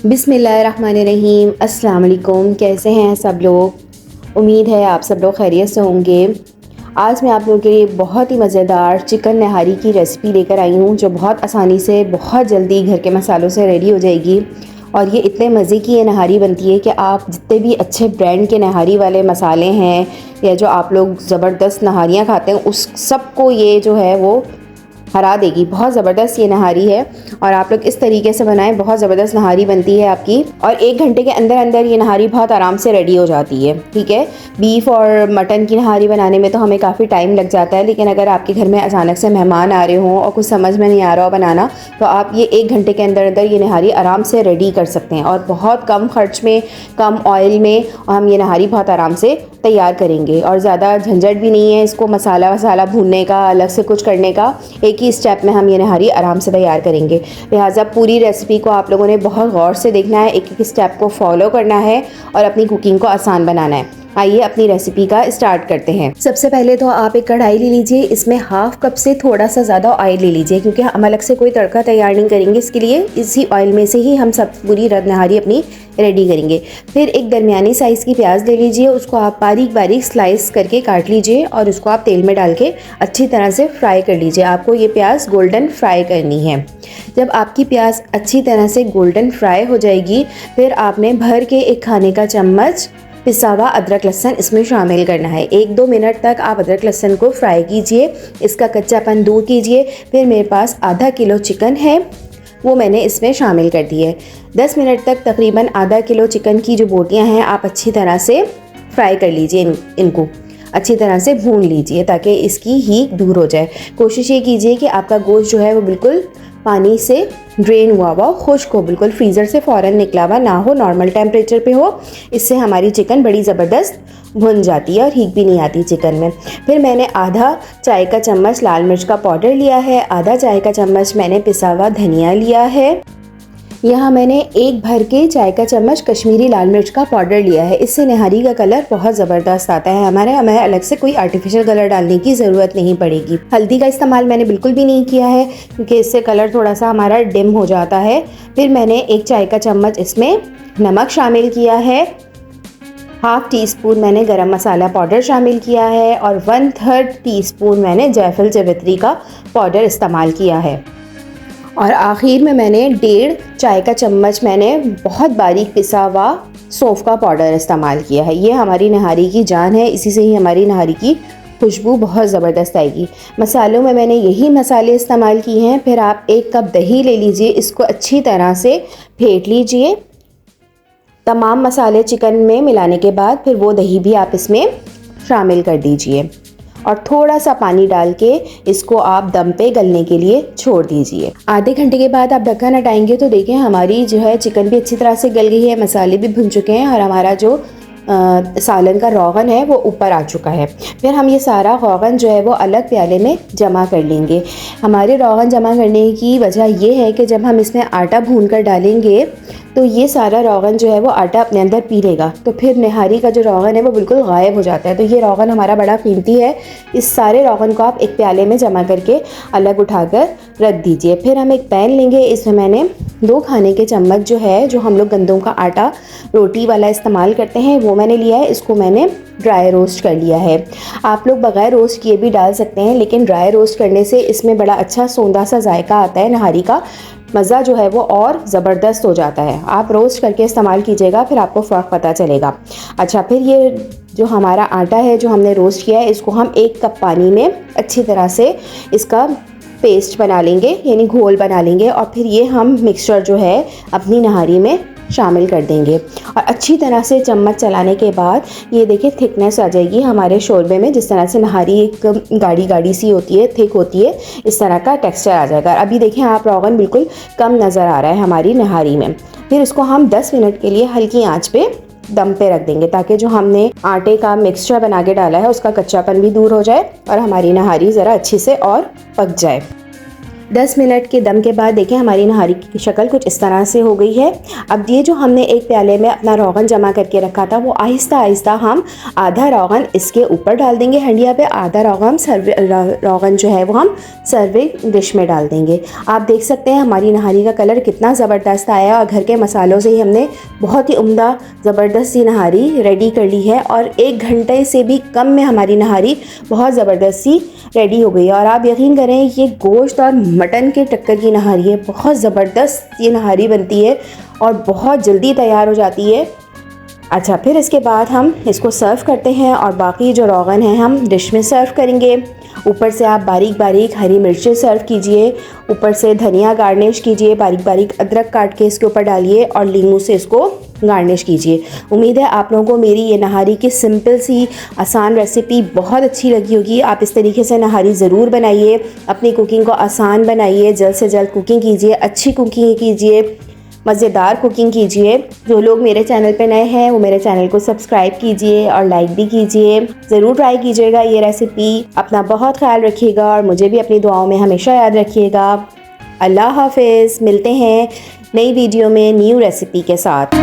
बिस्मिल्लाहिर्रहमानिर्रहीम। अस्सलाम वालेकुम। कैसे हैं सब लोग? उम्मीद है आप सब लोग खैरियत से होंगे। आज मैं आप लोगों के लिए बहुत ही मज़ेदार चिकन नहारी की रेसिपी लेकर आई हूँ, जो बहुत आसानी से बहुत जल्दी घर के मसालों से रेडी हो जाएगी। और ये इतने मज़े की ये नहारी बनती है कि आप जितने भी अच्छे ब्रांड के नहारी वाले मसाले हैं या जो आप लोग ज़बरदस्त नहारियाँ खाते हैं उस सबको ये जो है वो हरा देगी। बहुत ज़बरदस्त ये नहारी है और आप लोग इस तरीके से बनाएं, बहुत ज़बरदस्त नहारी बनती है आपकी। और 1 घंटे के अंदर अंदर ये नहारी बहुत आराम से रेडी हो जाती है। ठीक है, बीफ और मटन की नहारी बनाने में तो हमें काफ़ी टाइम लग जाता है, लेकिन अगर आपके घर में अचानक से मेहमान आ रहे हों और कुछ समझ में नहीं आ रहा हो बनाना, तो आप ये 1 घंटे के अंदर अंदर ये नहारी आराम से रेडी कर सकते हैं। और बहुत कम खर्च में, कम ऑयल में हम ये नहारी बहुत आराम से तैयार करेंगे। और ज़्यादा झंझट भी नहीं है इसको मसाला वसाला भूनने का, अलग से कुछ करने का। एक ही स्टेप में हम ये नहारी आराम से तैयार करेंगे। लिहाजा पूरी रेसिपी को आप लोगों ने बहुत गौर से देखना है, एक एक स्टेप को फॉलो करना है और अपनी कुकिंग को आसान बनाना है। आइए अपनी रेसिपी का स्टार्ट करते हैं। सबसे पहले तो आप एक कढ़ाई ले लीजिए, इसमें 1/2 कप से थोड़ा सा ज़्यादा ऑयल ले लीजिए, क्योंकि हम अलग से कोई तड़का तैयार नहीं करेंगे। इसके लिए इसी ऑयल में से ही हम सब पूरी नहारी अपनी रेडी करेंगे। फिर एक दरमियानी साइज़ की प्याज ले लीजिए, उसको आप बारीक बारीक स्लाइस करके काट लीजिए और उसको आप तेल में डाल के अच्छी तरह से फ्राई कर लीजिए। आपको ये प्याज गोल्डन फ्राई करनी है। जब आपकी प्याज अच्छी तरह से गोल्डन फ्राई हो जाएगी, फिर आपने भर के एक खाने का चम्मच पिसा हुआ अदरक लहसुन इसमें शामिल करना है। 1-2 मिनट तक आप अदरक लहसुन को फ्राई कीजिए, इसका कच्चापन दूर कीजिए। फिर मेरे पास आधा किलो चिकन है, वो मैंने इसमें शामिल कर दी है। 10 मिनट तक तकरीबन आधा किलो चिकन की जो बोटियां हैं आप अच्छी तरह से फ्राई कर लीजिए, इनको अच्छी तरह से भून लीजिए ताकि इसकी हीट दूर हो जाए। कोशिश ये कीजिए कि आपका गोश्त जो है वो बिल्कुल पानी से ड्रेन हुआ हुआ, खुश्क हो, बिल्कुल फ्रीज़र से फ़ौरन निकला हुआ ना हो, नॉर्मल टेम्परेचर पे हो। इससे हमारी चिकन बड़ी ज़बरदस्त भुन जाती है और हीट भी नहीं आती चिकन में। फिर मैंने आधा चाय का चम्मच लाल मिर्च का पाउडर लिया है, आधा चाय का चम्मच मैंने पिसा हुआ धनिया लिया है। यहाँ मैंने 1 भर के चाय का चम्मच कश्मीरी लाल मिर्च का पाउडर लिया है। इससे नहारी का कलर बहुत ज़बरदस्त आता है। हमें अलग से कोई आर्टिफिशियल कलर डालने की ज़रूरत नहीं पड़ेगी। हल्दी का इस्तेमाल मैंने बिल्कुल भी नहीं किया है, क्योंकि इससे कलर थोड़ा सा हमारा डिम हो जाता है। फिर मैंने 1 चाय का चम्मच इसमें नमक शामिल किया है, 1/2 टीस्पून मैंने गरम मसाला पाउडर शामिल किया है और 1/3 टीस्पून मैंने जायफल जावित्री का पाउडर इस्तेमाल किया है। और आखिर में मैंने 1.5 चाय का चम्मच मैंने बहुत बारीक पिसा हुआ सौंफ का पाउडर इस्तेमाल किया है। ये हमारी नहारी की जान है, इसी से ही हमारी नहारी की खुशबू बहुत ज़बरदस्त आएगी। मसालों में मैंने यही मसाले इस्तेमाल किए हैं। फिर आप 1 कप दही ले लीजिए, इसको अच्छी तरह से फेंट लीजिए। तमाम मसाले चिकन में मिलाने के बाद फिर वो दही भी आप इसमें शामिल कर दीजिए और थोड़ा सा पानी डाल के इसको आप दम पे गलने के लिए छोड़ दीजिए। आधे घंटे के बाद आप ढक्कन हटाएंगे तो देखें हमारी जो है चिकन भी अच्छी तरह से गल गई है, मसाले भी भुन चुके हैं और हमारा जो सालन का रोगन है वो ऊपर आ चुका है। फिर हम ये सारा रोगन जो है वो अलग प्याले में जमा कर लेंगे। हमारे रोगन जमा करने की वजह ये है कि जब हम इसमें आटा भून कर डालेंगे तो ये सारा रोगन जो है वो आटा अपने अंदर पी लेगा, तो फिर नहारी का जो रोगन है वो बिल्कुल गायब हो जाता है। तो ये रोगन हमारा बड़ा कीमती है। इस सारे रोगन को आप एक प्याले में जमा करके अलग उठाकर रख दीजिए। फिर हम एक पैन लेंगे, इसमें मैंने 2 खाने के चम्मच जो है, जो हम लोग गंदों का आटा रोटी वाला इस्तेमाल करते हैं, वो मैंने लिया है। इसको मैंने ड्राई रोस्ट कर लिया है। आप लोग बगैर रोस्ट किए भी डाल सकते हैं, लेकिन ड्राई रोस्ट करने से इसमें बड़ा अच्छा सौंधा सा जायका आता है, नहारी का मज़ा जो है वो और ज़बरदस्त हो जाता है। आप रोस्ट करके इस्तेमाल कीजिएगा, फिर आपको फ़र्क पता चलेगा। अच्छा, फिर ये जो हमारा आटा है जो हमने रोस्ट किया है, इसको हम 1 कप पानी में अच्छी तरह से इसका पेस्ट बना लेंगे, यानी घोल बना लेंगे। और फिर ये हम मिक्सचर जो है अपनी नहारी में शामिल कर देंगे और अच्छी तरह से चम्मच चलाने के बाद ये देखिए थिकनेस आ जाएगी हमारे शोरबे में। जिस तरह से नहारी एक गाढ़ी गाढ़ी सी होती है, थिक होती है, इस तरह का टेक्सचर आ जाएगा। अभी देखें आप रोगन बिल्कुल कम नज़र आ रहा है हमारी नहारी में। फिर इसको हम 10 मिनट के लिए हल्की आंच पे दम पे रख देंगे, ताकि जो हमने आटे का मिक्सचर बना के डाला है उसका कच्चापन भी दूर हो जाए और हमारी नहारी ज़रा अच्छी से और पक जाए। 10 मिनट के दम के बाद देखें हमारी नहारी की शक्ल कुछ इस तरह से हो गई है। अब ये जो हमने एक प्याले में अपना रोगन जमा करके रखा था वो आहिस्ता आहिस्ता हम आधा रोगन इसके ऊपर डाल देंगे हंडिया पे, आधा रोगन जो है वो हम सर्विंग डिश में डाल देंगे। आप देख सकते हैं हमारी नहारी का कलर कितना ज़बरदस्त आया और घर के मसालों से ही हमने बहुत ही उम्दा ज़बरदस्त सी नहारी रेडी कर ली है और 1 घंटे से भी कम में हमारी नहारी बहुत ज़बरदस्त सी रेडी हो गई है। और आप यकीन करें ये गोश्त और मटन के टक्कर की नहारी है, बहुत ज़बरदस्त ये नहारी बनती है और बहुत जल्दी तैयार हो जाती है। अच्छा, फिर इसके बाद हम इसको सर्व करते हैं और बाकी जो रोगन है हम डिश में सर्व करेंगे। ऊपर से आप बारीक बारीक हरी मिर्चें सर्व कीजिए, ऊपर से धनिया गार्निश कीजिए, बारीक बारीक अदरक काट के इसके ऊपर डालिए और लीमू से इसको गार्निश कीजिए। उम्मीद है आप लोगों को मेरी ये नहारी की सिंपल सी आसान रेसिपी बहुत अच्छी लगी होगी। आप इस तरीके से नहारी ज़रूर बनाइए, अपनी कुकिंग को आसान बनाइए, जल्द से जल्द कुकिंग कीजिए, अच्छी कुकिंग कीजिए, मज़ेदार कुकिंग कीजिए। जो लोग मेरे चैनल पे नए हैं वो मेरे चैनल को सब्सक्राइब कीजिए और लाइक भी कीजिए। ज़रूर ट्राई कीजिएगा ये रेसिपी। अपना बहुत ख्याल रखिएगा और मुझे भी अपनी दुआओं में हमेशा याद रखिएगा। अल्लाह हाफ़िज़। मिलते हैं नई वीडियो में न्यू रेसिपी के साथ।